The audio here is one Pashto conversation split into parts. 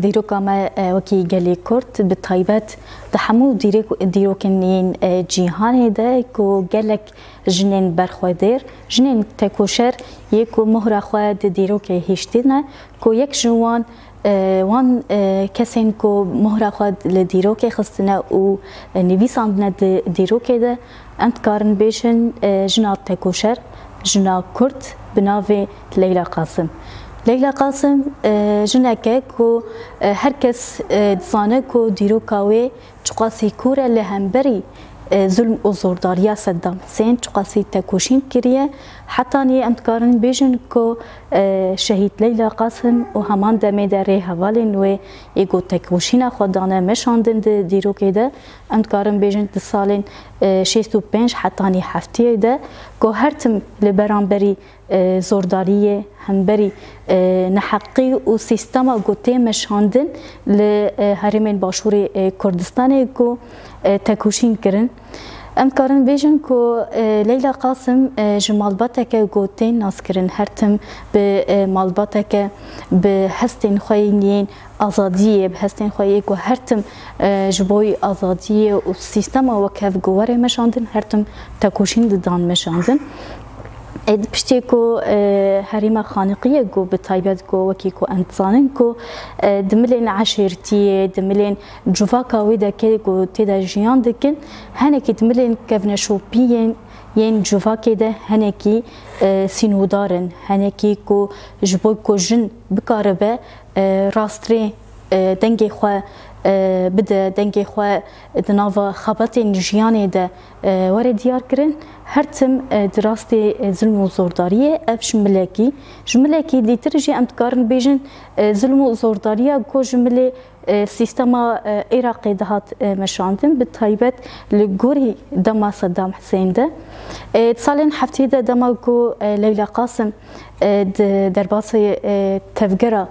دیروکا ما وکی گلی کرد به تایبت دهمو دیروکنین جهان ده کو گلک جنین برخوادر جنین تکوشر یکو مهر خواد دیروک هشتینه کو یک جوان وان کسین کو مهر خواد لدیروک خستنه و نویساندنه دیروک ده انت کارن بیشن جنات تکوشر جنا کرد بناوی لیلا قاسم لیلا قاسم جنکه کو هر کس دزانه کو دیروکاوی چقاسی کوره لهمبری ظلم و زورداریا صدام حسین چقاسی تکوشین کریه حتی نی امتکارن بیشن کو شهید لیلا قاسم و همان دمی داره حوالین و ایگو تکوشین خودانه مشاندن دیروکی ده امتکارن بیشن ده سالین 65 حتی نی هفتیه ده کو هرتم لبرانبری زورداریه همبری نحقی و سیستما گوته مشاندن لحرمین باشور کردستان کو تکوشین کرن ام کارن بیشن کو لیلا قاسم جمالباته که گوتین ناس کرن هرتم به مالباته که به هستین خوینین آزادیه به هستین خویی کو هرتم جبوی آزادیه و سیستم و کف گواره مشاندن هرتم تکوشین ددان مشاندن پشتی کو حریم خانقیه کو به تایبت کو وکی کو انسانن کو دملین عشیرتیه دملین جوفاکاوی دکه کو تیدا جیان دکن هنکی دملین کفنشوپیین ین جوفاکی ده هنکی سینودارن هنکی کو جبوی کو جن بکاربه راستری دنگی خواه بده دنگی خواه دناوا خباتین جیانی ده وره دیار کرن هرتم دراستی ظلم و زورداریه افش جملکی دیتر جی امتکارن بیجن ظلم و زورداریه کو جمله سیستما عراقی دهات مشاندن به تایبت لگوری دما صدام حسین ده سالین هفته ده دما کو لیلا قاسم درباس تفگره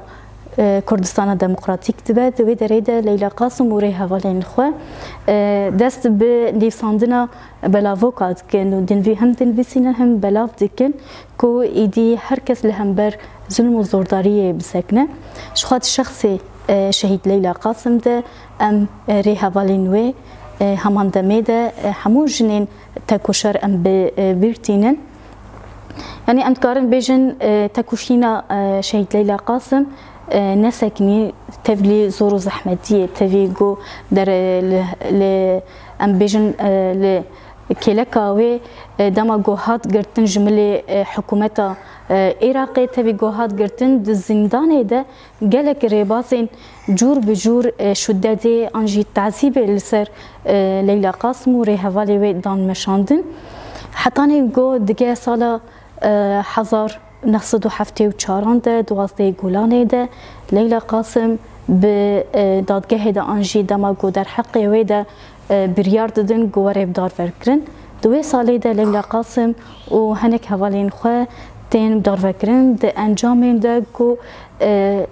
کردستان دموکراتیک دبه دوی دریده لیلا قاسم و ری حوالین خواه دست به لیساندنا بلاوکات کن و دنوی هم دنوی سینه هم بلاو دکن که ایدی هر کس لهمبر ظلم و زورداری بسکنه شخوات شخصی شهید لیلا قاسم ده ام ری حوالین وی همان دمه ده همو جنین تکوشر ام بیرتینن یعنی امتکارن بیجن تکوشینا شهید لیلا قاسم نسکنی تفلی زور و زحمتیه تفی گو در ام بیجن کلکاوی دما گوهات گرتن جمله حکومتا عراقی تفی گوهات گرتن د زندانه ده گلک ریباسین جور بجور شدده انجی تعذیب لسر لیلا قاسم و ری حوالی وی دان مشاندن حتی گو دگه سالا 1974 ده دوازده گولانه ده لیلا قاسم به دادگاه ده انجی دما گو در حق وی ده بریار دادن گواره بدار ورکرن دوی سالی ده لیلا قاسم و هنک حوالین خواه تین بدار ورکرن ده انجام ده گو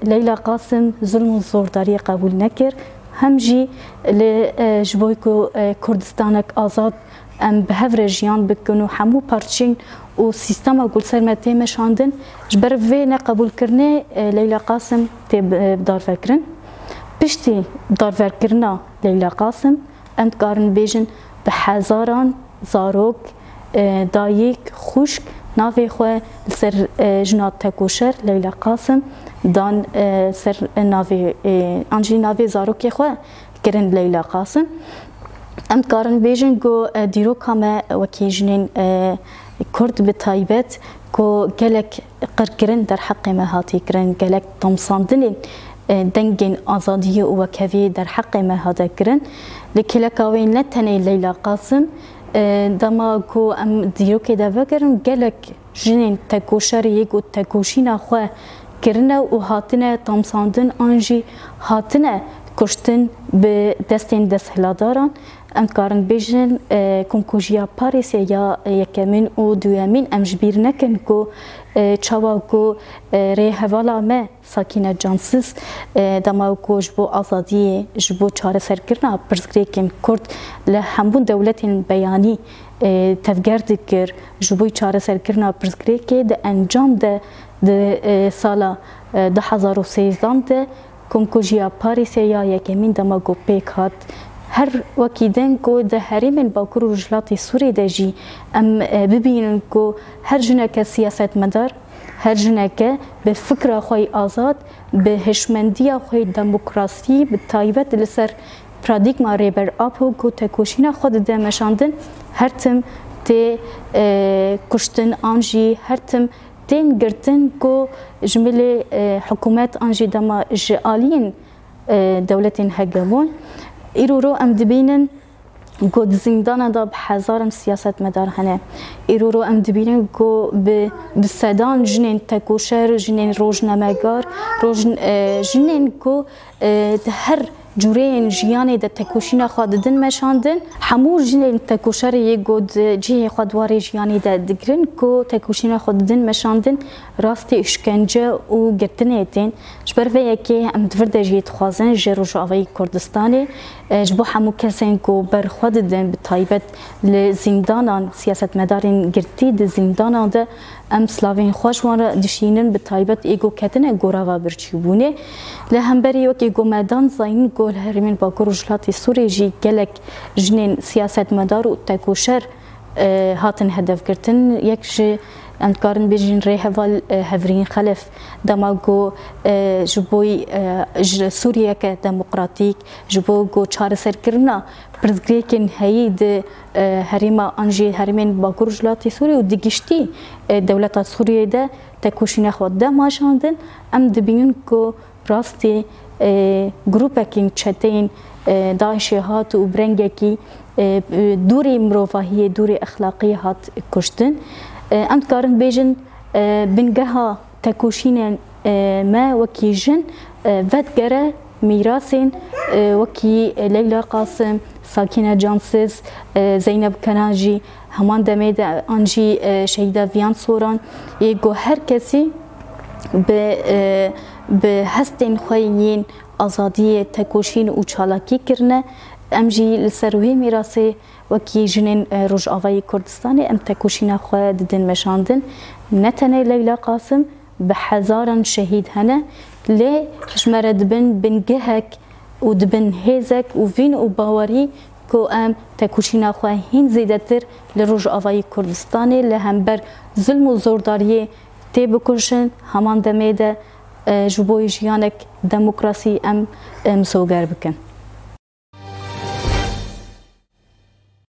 لیلا قاسم ظلم و زورداری قبول نکر هم جی لجبوی کو کردستانک آزاد ام به هفر جیان بکن و همو پارچین و سیستم گل سرمتی مشاندن جبر وی نقبول کرنه لیلا قاسم تیب دار فکرن پشتی دار فکرنا لیلا قاسم امت کارن بیجن به هزاران زاروک دایک خوشک ناوی خواه سر جنات تکوشر لیلا قاسم دان سر ناوی انجی ناوی زاروکی خواه کرن لیلا قاسم امت کارن بیجن گو دیروکا ما وکی جنین کرد به تایبت کو گلک قرکرن در حق ما هاتی کرن گلک تمساندن دنگین آزادی و وکوی در حق ما هاتی کرن لکلکاوی نتنی لیلا قاسم دما کو ام دیروکی دا وگرن گلک جنین تکوشر یک و تکوشینا خواه کرنه و هاتنه تمساندن آنجی هاتنه کشتن به دستین دست هلاداران ام کارن بیجن کنکوژیا پاریس یا یکمین و دویمین ام جبیر نکن کو چاوا کو ری حوالا ما ساکینه جانسز دما کو جبو آزادی جبو چاره سرکرنا پرزگریکن کرد لهمبون دولتین بیانی تفگر دکر جبوی چاره سرکرنا پرزگریکی ده انجام ده سالا 2013 ده کمکوژیا پاریسیا یکمین دما گو پیک هات هر وکیدن کو ده هریمن باکور رجلاتی سوری دجی ام ببینن کو هر جنک سیاست مدار هر جنک به فکر خوی آزاد به هشمندی خوی دموکراسی به تایبت لسر پرادیگما ریبر آب کو تکوشینا خود دمشاندن هر تم تی کشتن آنجی هر تم تین گرتن کو جمله حکومت آنجی دما جالین دولتین هجمون ایرورو ام دبینن گود زندان دا بحزارم سیاست مدار هنه ایرورو ام دبینن کو به صدان جنین تکوشر جنین روزنامه‌نگار جنین کو هر جورین جیانی ده تکوشینا خاددن مشاندن همو جنین تکوشر یه گود جیه خادواری جیانی ده دگرن کو تکوشینا خاددن مشاندن راستی اشکنجه و گرتنه تین جبر وی که ام دورده جیت خوازن جروش آوای کردستانی جبو همو کسین کو بر خاددن به تایبت لزندانان سیاست مدارین گرتی ده زندانان ده ام سلاوین خوشوان دشینن به تایبت ایگو کتنه گوراوا برچیبونه لهمبری وکی ایگو مدان زاین گل هرمین با گروجلاتی سوری جی گلک جنین سیاست مدار و تکوشر هاتن هدف گرتن یک جی انکارن بیجین ری هوال هفرین خلف دماغو جبوی سوریه که دموکراتیک جبوی چهار سر کرنا پرزگریکن هید هریما انجی هریمین با گروجلاتی سوری و دیگشتی دولت سوریه ده تکوشین خود ده ماشاندن ام دبینن کو راستی گروپکین چتین داعش هات و برنگکی دوری مروفاهی دوری اخلاقی هات کشتن ام کارن بیجن بنگها تکوشین ما وکی جن ودگره میراثین وکی لیلا قاسم ساکینه جانسز زینب کناجی همان دمید آنجی شهیده ویان سوران یگو هر کسی به هستین خویین آزادی تکوشین و چالاکی کرنه ام جی لسروی میراثی وکی جنین روجاوای کردستانی ام تکوشینا خواه ددن مشاندن نتنه لیلا قاسم به هزاران شهید هنه لی جمره دبن بنگهک و دبن هیزک و وین و باوری که ام تکوشینا خواه هین زیده تر لروجاوای کردستانی لهم بر ظلم و زورداری تی بکشن همان دمیده جبوی جیانک دموکراسی ام مسوگر بکن